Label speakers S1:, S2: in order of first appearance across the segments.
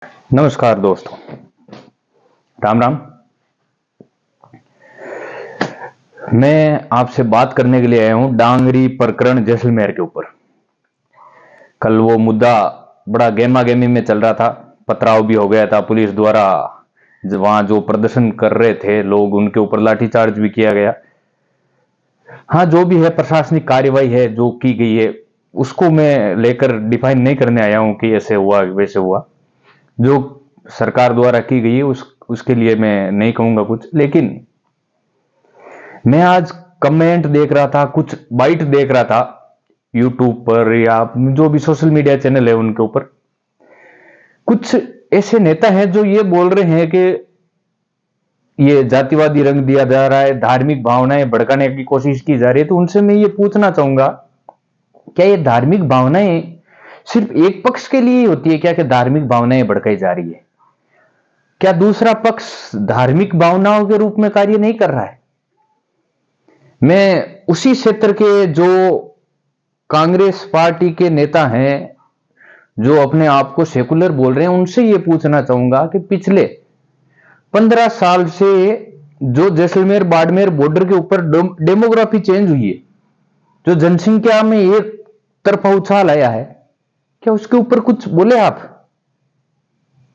S1: नमस्कार दोस्तों, राम राम। मैं आपसे बात करने के लिए आया हूं डांगरी प्रकरण जैसलमेर के ऊपर। कल वो मुद्दा बड़ा गहमा गहमी में चल रहा था, पथराव भी हो गया था पुलिस द्वारा। वहां जो प्रदर्शन कर रहे थे लोग, उनके ऊपर लाठीचार्ज भी किया गया। हाँ, जो भी है प्रशासनिक कार्यवाही है जो की गई है, उसको मैं लेकर डिफाइन नहीं करने आया हूं कि ऐसे हुआ वैसे हुआ। जो सरकार द्वारा की गई है उसके लिए मैं नहीं कहूंगा कुछ। लेकिन मैं आज कमेंट देख रहा था, कुछ बाइट देख रहा था यूट्यूब पर या जो भी सोशल मीडिया चैनल है उनके ऊपर। कुछ ऐसे नेता हैं जो ये बोल रहे हैं कि ये जातिवादी रंग दिया जा रहा है, धार्मिक भावनाएं भड़काने की कोशिश की जा रही है। तो उनसे मैं ये पूछना चाहूंगा, क्या ये धार्मिक भावनाएं सिर्फ एक पक्ष के लिए ही होती है क्या कि धार्मिक भावनाएं भड़काई जा रही है? क्या दूसरा पक्ष धार्मिक भावनाओं के रूप में कार्य नहीं कर रहा है? मैं उसी क्षेत्र के जो कांग्रेस पार्टी के नेता हैं, जो अपने आप को सेकुलर बोल रहे हैं, उनसे यह पूछना चाहूंगा कि पिछले 15 साल से जो जैसलमेर बाड़मेर बॉर्डर के ऊपर डेमोग्राफी चेंज हुई है, जो जनसंख्या में एक तरफा उछाल आया है, क्या उसके ऊपर कुछ बोले आप?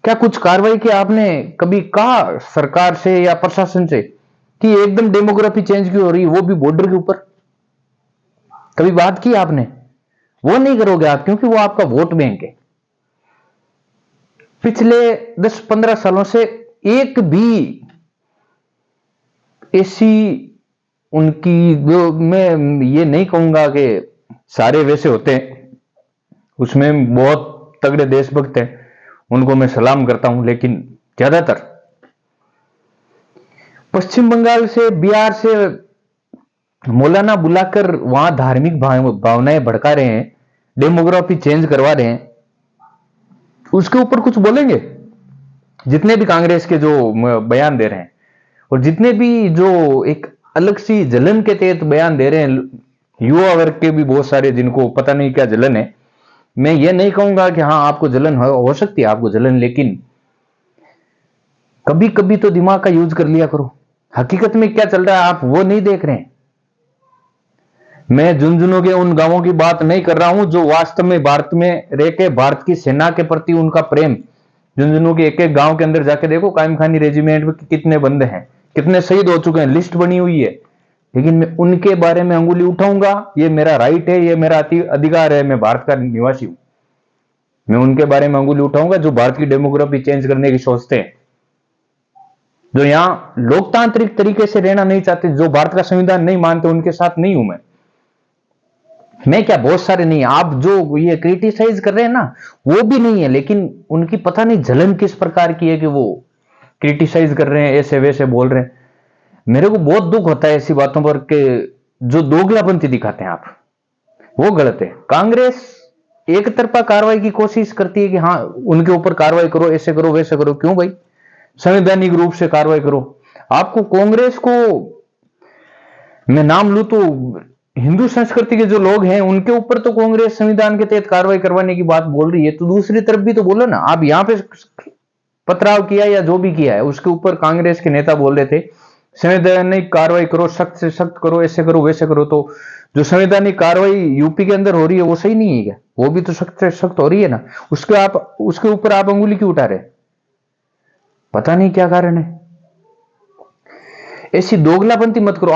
S1: क्या कुछ कार्रवाई की आपने कभी कहा सरकार से या प्रशासन से कि एकदम डेमोग्राफी चेंज क्यों हो रही है, वो भी बॉर्डर के ऊपर? कभी बात की आपने? वो नहीं करोगे आप, क्योंकि वो आपका वोट बैंक है। पिछले 10-15 सालों से एक भी ऐसी उनकी, जो मैं ये नहीं कहूंगा कि सारे वैसे होते हैं, उसमें बहुत तगड़े देशभक्त हैं, उनको मैं सलाम करता हूं, लेकिन ज्यादातर पश्चिम बंगाल से, बिहार से मौलाना बुलाकर वहां धार्मिक भावनाएं भड़का रहे हैं, डेमोग्राफी चेंज करवा रहे हैं। उसके ऊपर कुछ बोलेंगे? जितने भी कांग्रेस के जो बयान दे रहे हैं, और जितने भी जो एक अलग सी जलन के तहत बयान दे रहे हैं, युवा वर्ग के भी बहुत सारे जिनको पता नहीं क्या जलन है। मैं ये नहीं कहूंगा कि हाँ आपको जलन हो सकती है, आपको जलन, लेकिन कभी कभी तो दिमाग का यूज कर लिया करो। हकीकत में क्या चल रहा है आप वो नहीं देख रहे हैं। मैं झुंझुनू के उन गांवों की बात नहीं कर रहा हूं जो वास्तव में भारत में रह के भारत की सेना के प्रति उनका प्रेम। झुंझुनू के एक एक गांव के अंदर जाके देखो, कायम खानी रेजिमेंट में कितने बंदे हैं, कितने शहीद हो चुके हैं, लिस्ट बनी हुई है। लेकिन मैं उनके बारे में अंगुली उठाऊंगा, ये मेरा राइट है, ये मेरा अधिकार है, मैं भारत का निवासी हूं। मैं उनके बारे में अंगुली उठाऊंगा जो भारत की डेमोग्राफी चेंज करने की सोचते हैं, जो यहां लोकतांत्रिक तरीके से रहना नहीं चाहते, जो भारत का संविधान नहीं मानते, उनके साथ नहीं हूं मैं क्या बहुत सारे नहीं है। आप जो ये क्रिटिसाइज कर रहे हैं ना, वो भी नहीं है, लेकिन उनकी पता नहीं जलन किस प्रकार की है कि वो क्रिटिसाइज कर रहे हैं, ऐसे वैसे बोल रहे हैं। मेरे को बहुत दुख होता है ऐसी बातों पर कि जो दोगलापंथी दिखाते हैं आप, वो गलत है। कांग्रेस एक तरफा कार्रवाई की कोशिश करती है कि हाँ उनके ऊपर कार्रवाई करो, ऐसे करो वैसे करो। क्यों भाई? संवैधानिक रूप से कार्रवाई करो। आपको कांग्रेस को मैं नाम लूं तो हिंदू संस्कृति के जो लोग हैं उनके ऊपर तो कांग्रेस संविधान के तहत कार्रवाई करवाने की बात बोल रही है, तो दूसरी तरफ भी तो बोलो ना। आप यहां पे पथराव किया या जो भी किया है उसके ऊपर कांग्रेस के नेता बोल रहे थे संवैधानिक कार्रवाई करो, सख्त से सख्त करो, ऐसे करो वैसे करो। तो जो संवैधानिक कार्रवाई यूपी के अंदर हो रही है वो सही नहीं है क्या? वो भी तो सख्त से सख्त हो रही है ना। उसके ऊपर आप अंगुली क्यों उठा रहे? पता नहीं क्या कारण है। ऐसी दोगलापंथी मत करो।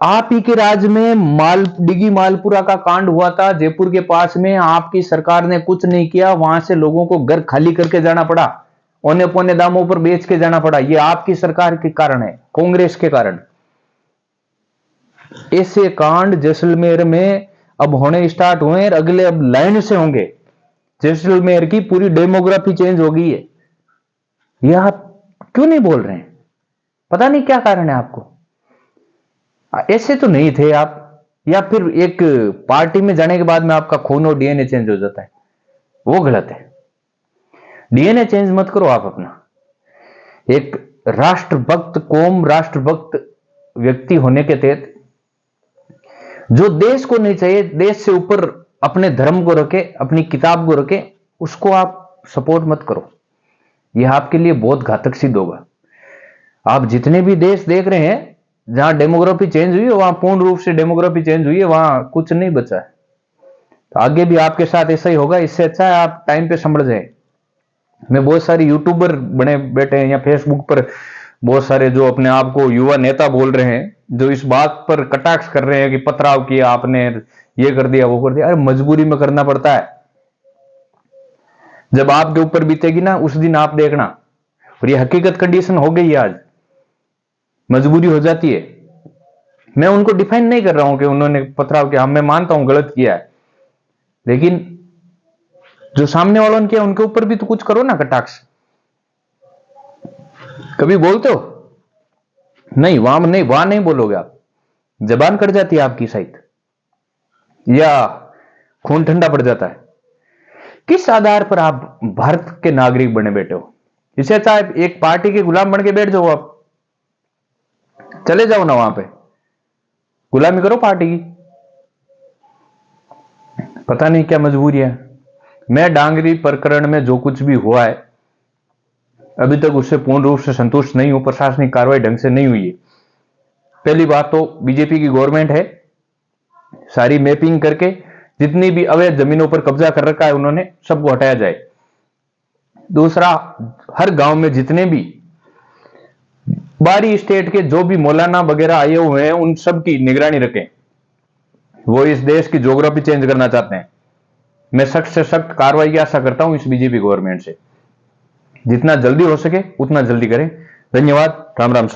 S1: आप ही के राज में डिगी मालपुरा का कांड हुआ था जयपुर के पास में, आपकी सरकार ने कुछ नहीं किया, वहां से लोगों को घर खाली करके जाना पड़ा, औने पौने दामों पर बेच के जाना पड़ा। ये आपकी सरकार के कारण है, कांग्रेस के कारण। ऐसे कांड जैसलमेर में अब होने स्टार्ट हुए और अगले अब लाइन से होंगे। जैसलमेर की पूरी डेमोग्राफी चेंज हो गई है। यह आप क्यों नहीं बोल रहे हैं? पता नहीं क्या कारण है आपको। ऐसे तो नहीं थे आप। या फिर एक पार्टी में जाने के बाद में आपका खून और डीएनए चेंज हो जाता है, वो गलत है। डीएनए चेंज मत करो आप अपना। एक राष्ट्रभक्त कौम, राष्ट्रभक्त व्यक्ति होने के तहत जो देश को नहीं चाहिए, देश से ऊपर अपने धर्म को रखे, अपनी किताब को रखे, उसको आप सपोर्ट मत करो। यह आपके लिए बहुत घातक सिद्ध होगा। आप जितने भी देश देख रहे हैं जहां डेमोग्राफी चेंज हुई है, वहां पूर्ण रूप से डेमोग्राफी चेंज हुई है, वहां कुछ नहीं बचा है। तो आगे भी आपके साथ ऐसा ही होगा। इससे अच्छा है आप टाइम पे संभल जाए। मैं बहुत सारे यूट्यूबर बने बैठे हैं या फेसबुक पर बहुत सारे जो अपने आप को युवा नेता बोल रहे हैं, जो इस बात पर कटाक्ष कर रहे हैं कि पथराव किया आपने, ये कर दिया वो कर दिया। अरे मजबूरी में करना पड़ता है। जब आपके ऊपर बीतेगी ना, उस दिन आप देखना। और ये हकीकत कंडीशन हो गई है, आज मजबूरी हो जाती है। मैं उनको डिफाइन नहीं कर रहा हूं कि उन्होंने पथराव किया, मैं मानता हूं गलत किया है, लेकिन जो सामने वालों ने किया उनके ऊपर भी तो कुछ करो ना कटाक्ष। कभी बोलते हो? नहीं, वहां नहीं बोलोगे आप, जबान कट जाती है आपकी शायद, या खून ठंडा पड़ जाता है। किस आधार पर आप भारत के नागरिक बने बैठे हो? इससे अच्छा एक पार्टी के गुलाम बन के बैठ जाओ। आप चले जाओ ना वहां पे, गुलामी करो पार्टी की। पता नहीं क्या मजबूरी है। मैं डांगरी प्रकरण में जो कुछ भी हुआ है अभी तक उससे पूर्ण रूप से संतुष्ट नहीं हूं। प्रशासनिक कार्रवाई ढंग से नहीं हुई है। पहली बात तो बीजेपी की गवर्नमेंट है, सारी मैपिंग करके जितनी भी अवैध जमीनों पर कब्जा कर रखा है उन्होंने सबको हटाया जाए। दूसरा, हर गांव में जितने भी बाहरी स्टेट के जो भी मौलाना वगैरह आए हुए हैं उन सब की निगरानी रखें। वो इस देश की ज्योग्राफी चेंज करना चाहते हैं। मैं सख्त से सख्त कार्रवाई की आशा करता हूं इस बीजेपी गवर्नमेंट से। जितना जल्दी हो सके उतना जल्दी करें। धन्यवाद। राम राम साहब।